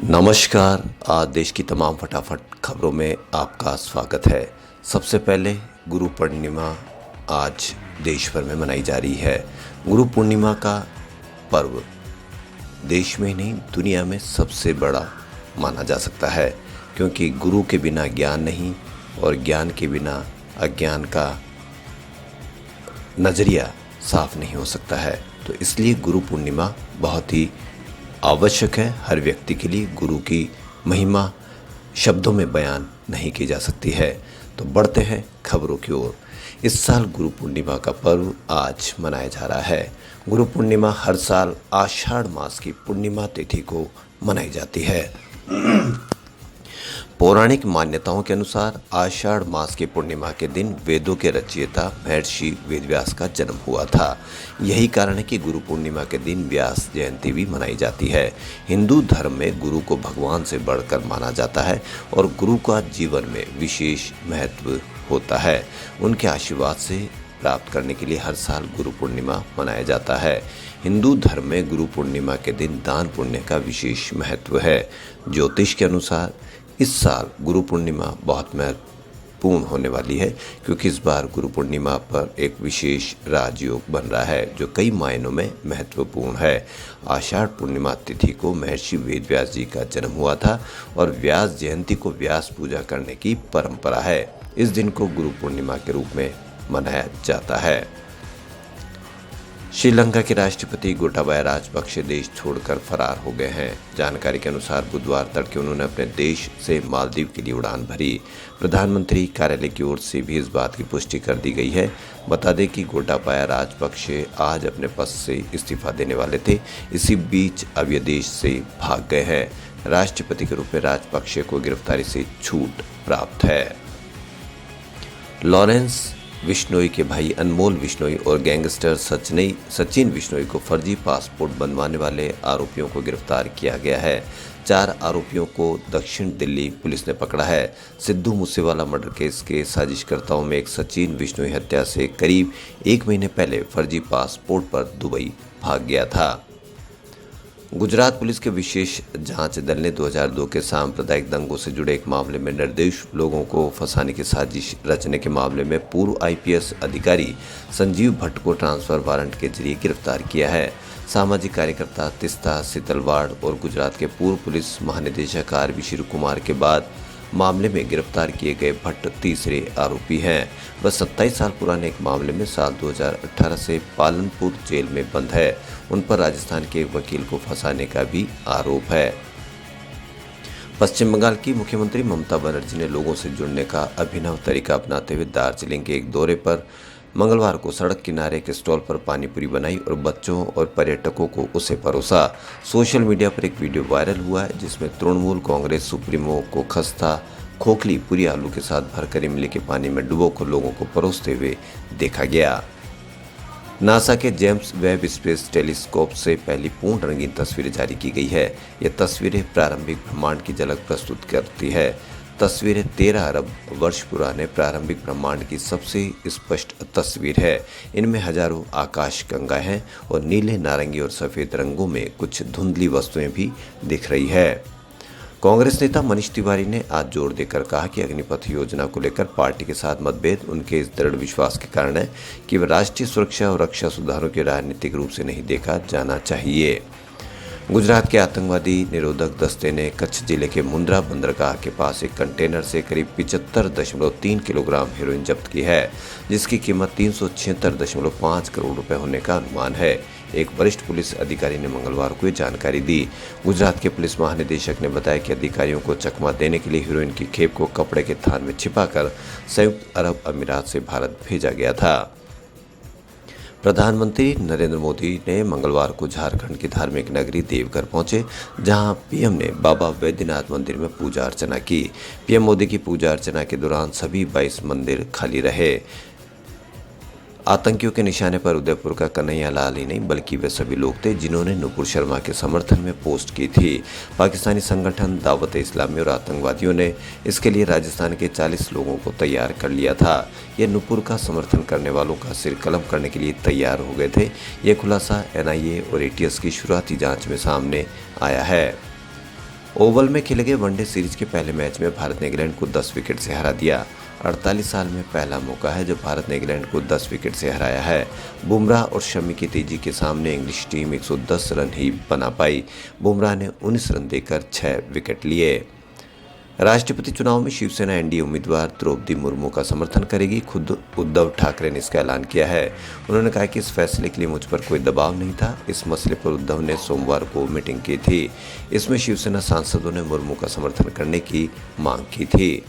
नमस्कार। आज देश की तमाम फटाफट खबरों में आपका स्वागत है। सबसे पहले गुरु पूर्णिमा आज देश भर में मनाई जा रही है। गुरु पूर्णिमा का पर्व देश में नहीं दुनिया में सबसे बड़ा माना जा सकता है, क्योंकि गुरु के बिना ज्ञान नहीं और ज्ञान के बिना अज्ञान का नज़रिया साफ नहीं हो सकता है। तो इसलिए गुरु पूर्णिमा बहुत ही आवश्यक है। हर व्यक्ति के लिए गुरु की महिमा शब्दों में बयान नहीं की जा सकती है। तो बढ़ते हैं खबरों की ओर। इस साल गुरु पूर्णिमा का पर्व आज मनाया जा रहा है। गुरु पूर्णिमा हर साल आषाढ़ मास की पूर्णिमा तिथि को मनाई जाती है। पौराणिक मान्यताओं के अनुसार आषाढ़ मास की पूर्णिमा के दिन वेदों के रचयिता महर्षि वेदव्यास का जन्म हुआ था। यही कारण है कि गुरु पूर्णिमा के दिन व्यास जयंती भी मनाई जाती है। हिंदू धर्म में गुरु को भगवान से बढ़कर माना जाता है और गुरु का जीवन में विशेष महत्व होता है। उनके आशीर्वाद से प्राप्त करने के लिए हर साल गुरु पूर्णिमा मनाया जाता है। हिंदू धर्म में गुरु पूर्णिमा के दिन दान पुण्य का विशेष महत्व है। ज्योतिष के अनुसार इस साल गुरु पूर्णिमा बहुत महत्वपूर्ण होने वाली है, क्योंकि इस बार गुरु पूर्णिमा पर एक विशेष राजयोग बन रहा है जो कई मायनों में महत्वपूर्ण है। आषाढ़ पूर्णिमा तिथि को महर्षि वेदव्यास जी का जन्म हुआ था और व्यास जयंती को व्यास पूजा करने की परंपरा है। इस दिन को गुरु पूर्णिमा के रूप में मनाया जाता है। श्रीलंका के राष्ट्रपति गोटाबाया राजपक्षे देश छोड़कर फरार हो गए हैं। जानकारी के अनुसार बुधवार तड़के उन्होंने अपने देश से मालदीव के लिए उड़ान भरी। प्रधानमंत्री कार्यालय की ओर से भी इस बात की पुष्टि कर दी गई है। बता दें कि गोटाबाया राजपक्षे आज अपने पद से इस्तीफा देने वाले थे। इसी बीच अब ये देश से भाग गए हैं। राष्ट्रपति के रूप में राजपक्षे को गिरफ्तारी से छूट प्राप्त है। लॉरेंस बिश्नोई के भाई अनमोल बिश्नोई और गैंगस्टर सचिन बिश्नोई को फर्जी पासपोर्ट बनवाने वाले आरोपियों को गिरफ्तार किया गया है। 4 आरोपियों को दक्षिण दिल्ली पुलिस ने पकड़ा है। सिद्धू मूसेवाला मर्डर केस के साजिशकर्ताओं में एक सचिन बिश्नोई हत्या से करीब 1 महीने पहले फर्जी पासपोर्ट पर दुबई भाग गया था। गुजरात पुलिस के विशेष जांच दल ने 2002 के सांप्रदायिक दंगों से जुड़े एक मामले में निर्दोष लोगों को फंसाने की साजिश रचने के मामले में पूर्व आईपीएस अधिकारी संजीव भट्ट को ट्रांसफर वारंट के जरिए गिरफ्तार किया है। सामाजिक कार्यकर्ता तिस्ता सितलवाड़ और गुजरात के पूर्व पुलिस महानिदेशक आरवी शिव कुमार के बाद मामले में गिरफ्तार किए गए भट्ट तीसरे आरोपी हैं। वह 27 साल पुराने एक मामले में साल 2018 से पालनपुर जेल में बंद है। उन पर राजस्थान के एक वकील को फंसाने का भी आरोप है। पश्चिम बंगाल की मुख्यमंत्री ममता बनर्जी ने लोगों से जुड़ने का अभिनव तरीका अपनाते हुए दार्जिलिंग के एक दौरे पर मंगलवार को सड़क किनारे के स्टॉल पर पानी पूरी बनाई और बच्चों और पर्यटकों को उसे परोसा। सोशल मीडिया पर एक वीडियो वायरल हुआ है जिसमें तृणमूल कांग्रेस सुप्रीमो को खस्ता खोखली पूरी आलू के साथ भरकर इमली के पानी में डुबोकर लोगों को परोसते हुए देखा गया। नासा के जेम्स वेब स्पेस टेलीस्कोप से पहली पूर्ण रंगीन तस्वीरें जारी की गई है। ये तस्वीरें प्रारंभिक ब्रह्मांड की झलक प्रस्तुत करती है। तस्वीरें 13 अरब वर्ष पुराने प्रारंभिक ब्रह्मांड की सबसे स्पष्ट तस्वीर है। इनमें हजारों आकाशगंगाएं हैं और नीले, नारंगी और सफ़ेद रंगों में कुछ धुंधली वस्तुएं भी दिख रही है। कांग्रेस नेता मनीष तिवारी ने आज जोर देकर कहा कि अग्निपथ योजना को लेकर पार्टी के साथ मतभेद उनके इस दृढ़ विश्वास के कारण है कि वह राष्ट्रीय सुरक्षा और रक्षा सुधारों के राजनीतिक रूप से नहीं देखा जाना चाहिए। गुजरात के आतंकवादी निरोधक दस्ते ने कच्छ जिले के मुंद्रा बंदरगाह के पास एक कंटेनर से करीब 75.3 किलोग्राम हेरोइन जब्त की है, जिसकी कीमत 376.5 करोड़ रुपए होने का अनुमान है। एक वरिष्ठ पुलिस अधिकारी ने मंगलवार को ये जानकारी दी। गुजरात के पुलिस महानिदेशक ने बताया कि अधिकारियों को चकमा देने के लिए हेरोइन की खेप को कपड़े के थान में छिपाकर संयुक्त अरब अमीरात से भारत भेजा गया था। प्रधानमंत्री नरेंद्र मोदी ने मंगलवार को झारखंड की धार्मिक नगरी देवघर पहुंचे, जहां पीएम ने बाबा वैद्यनाथ मंदिर में पूजा अर्चना की। पीएम मोदी की पूजा अर्चना के दौरान सभी 22 मंदिर खाली रहे। आतंकियों के निशाने पर उदयपुर का कन्हैया लाल ही नहीं बल्कि वे सभी लोग थे जिन्होंने नुपुर शर्मा के समर्थन में पोस्ट की थी। पाकिस्तानी संगठन दावत इस्लामी और आतंकवादियों ने इसके लिए राजस्थान के 40 लोगों को तैयार कर लिया था। ये नुपुर का समर्थन करने वालों का सिर कलम करने के लिए तैयार हो गए थे। ये खुलासा एनआईए और एटीएस की शुरुआती जांच में सामने आया है। ओवल में खेले गए वनडे सीरीज के पहले मैच में भारत ने इंग्लैंड को 10 विकेट से हरा दिया। 48 साल में पहला मौका है जब भारत ने इंग्लैंड को 10 विकेट से हराया है। बुमराह और शमी की तेजी के सामने इंग्लिश टीम 110 रन ही बना पाई। बुमराह ने 19 रन देकर 6 विकेट लिए। राष्ट्रपति चुनाव में शिवसेना एनडीए उम्मीदवार द्रौपदी मुर्मू का समर्थन करेगी। खुद उद्धव ठाकरे ने इसका ऐलान किया है। उन्होंने कहा कि इस फैसले के लिए मुझ पर कोई दबाव नहीं था। इस मसले पर उद्धव ने सोमवार को मीटिंग की थी। इसमें शिवसेना सांसदों ने मुर्मू का समर्थन करने की मांग की थी।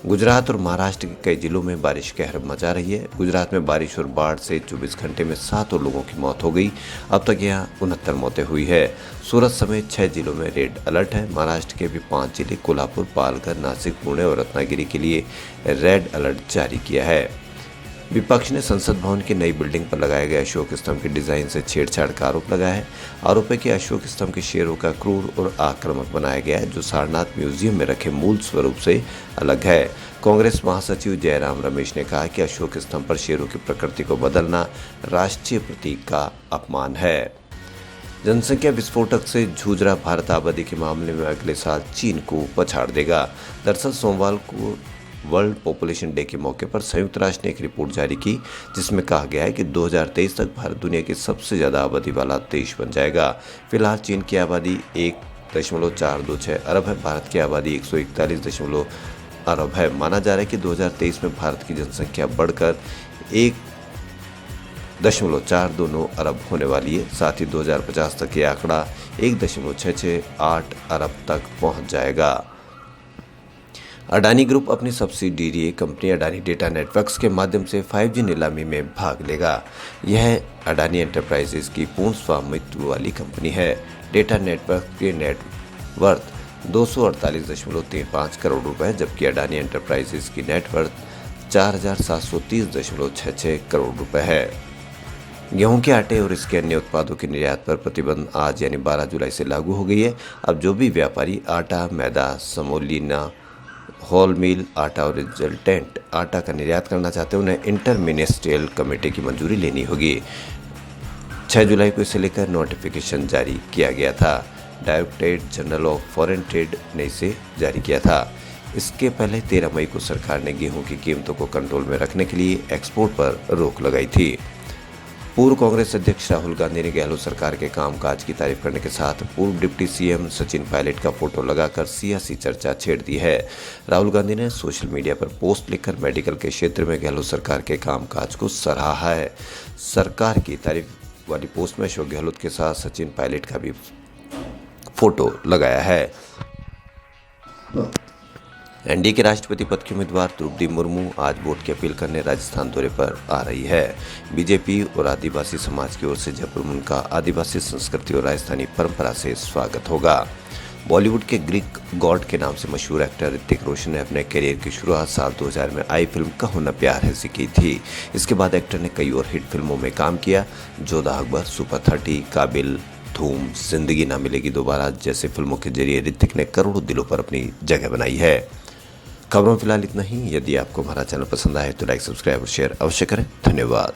गुजरात और महाराष्ट्र के कई जिलों में बारिश कहर मचा रही है। गुजरात में बारिश और बाढ़ से 24 घंटे में 7 और लोगों की मौत हो गई। अब तक यहाँ 69 मौतें हुई है। सूरत समेत 6 जिलों में रेड अलर्ट है। महाराष्ट्र के भी 5 जिले कोल्हापुर, पालघर, नासिक, पुणे और रत्नागिरी के लिए रेड अलर्ट जारी किया है। विपक्ष ने संसद भवन की नई बिल्डिंग पर लगाए गए अशोक स्तंभ के डिजाइन से छेड़छाड़ का आरोप लगाया है। आरोप है कि अशोक स्तंभ के शेरों का क्रूर और आक्रामक बनाया गया है, जो सारनाथ म्यूजियम में रखे मूल स्वरूप से अलग है। कांग्रेस महासचिव जयराम रमेश ने कहा कि अशोक स्तंभ पर शेरों की प्रकृति को बदलना राष्ट्रीय प्रतीक का अपमान है। जनसंख्या विस्फोटक से जूझ रहा भारत आबादी के मामले में अगले साल चीन को पछाड़ देगा। दरअसल सोमवार को वर्ल्ड पॉपुलेशन डे के मौके पर संयुक्त राष्ट्र ने एक रिपोर्ट जारी की, जिसमें कहा गया है कि 2023 तक भारत दुनिया की सबसे ज़्यादा आबादी वाला देश बन जाएगा। फिलहाल चीन की आबादी 1.426 अरब है। भारत की आबादी 141 अरब है। माना जा रहा है कि 2023 में भारत की जनसंख्या बढ़कर 1.429 अरब होने वाली है। साथ ही 2050 तक ये आंकड़ा 1.668 अरब तक पहुंच जाएगा। अडानी ग्रुप अपनी subsidiary company Adani data networks के माध्यम से 5G नीलामी में भाग लेगा। यह अडानी एंटरप्राइजेज की पूर्ण स्वामित्व वाली कंपनी है। डेटा नेटवर्क के नेटवर्थ 248.35 करोड़ रुपए, जबकि अडानी एंटरप्राइजेज की नेटवर्थ 4730.66 करोड़ रुपए है। गेहूं के आटे और इसके अन्य उत्पादों के निर्यात पर प्रतिबंध आज यानी 12 जुलाई से लागू हो गई है। अब जो भी व्यापारी आटा, मैदा, समोलिना, होल मील आटा और रिजल्टेंट आटा का निर्यात करना चाहते हैं, उन्हें इंटर मिनिस्ट्रियल कमेटी की मंजूरी लेनी होगी। 6 जुलाई को इसे लेकर नोटिफिकेशन जारी किया गया था। Directorate general of foreign trade ने इसे जारी किया था। इसके पहले 13 मई को सरकार ने गेहूं की कीमतों को कंट्रोल में रखने के लिए एक्सपोर्ट पर रोक लगाई थी। पूर्व कांग्रेस अध्यक्ष राहुल गांधी ने गहलोत सरकार के कामकाज की तारीफ करने के साथ पूर्व डिप्टी सीएम सचिन पायलट का फोटो लगाकर सियासी चर्चा छेड़ दी है। राहुल गांधी ने सोशल मीडिया पर पोस्ट लिखकर मेडिकल के क्षेत्र में गहलोत सरकार के कामकाज को सराहा है। सरकार की तारीफ वाली पोस्ट में अशोक गहलोत के साथ सचिन पायलट का भी फोटो लगाया है। एनडीए के राष्ट्रपति पद की उम्मीदवार द्रौपदी मुर्मू आज वोट की अपील करने राजस्थान दौरे पर आ रही है। बीजेपी और आदिवासी समाज की ओर से जयपुर में उनका आदिवासी संस्कृति और राजस्थानी परंपरा से स्वागत होगा। बॉलीवुड के ग्रीक गॉड के नाम से मशहूर एक्टर ऋतिक रोशन ने अपने करियर की शुरुआत साल 2000 में आई फिल्म कहो न प्यार है से की थी। इसके बाद एक्टर ने कई और हिट फिल्मों में काम किया। जोधा अकबर, सुपर 30, काबिल, धूम, जिंदगी ना मिलेगी दोबारा जैसे फिल्मों के जरिए ऋतिक ने करोड़ों दिलों पर अपनी जगह बनाई है। खबरों में फिलहाल इतना ही। यदि आपको हमारा चैनल पसंद आए तो लाइक, सब्सक्राइब और शेयर अवश्य करें। धन्यवाद।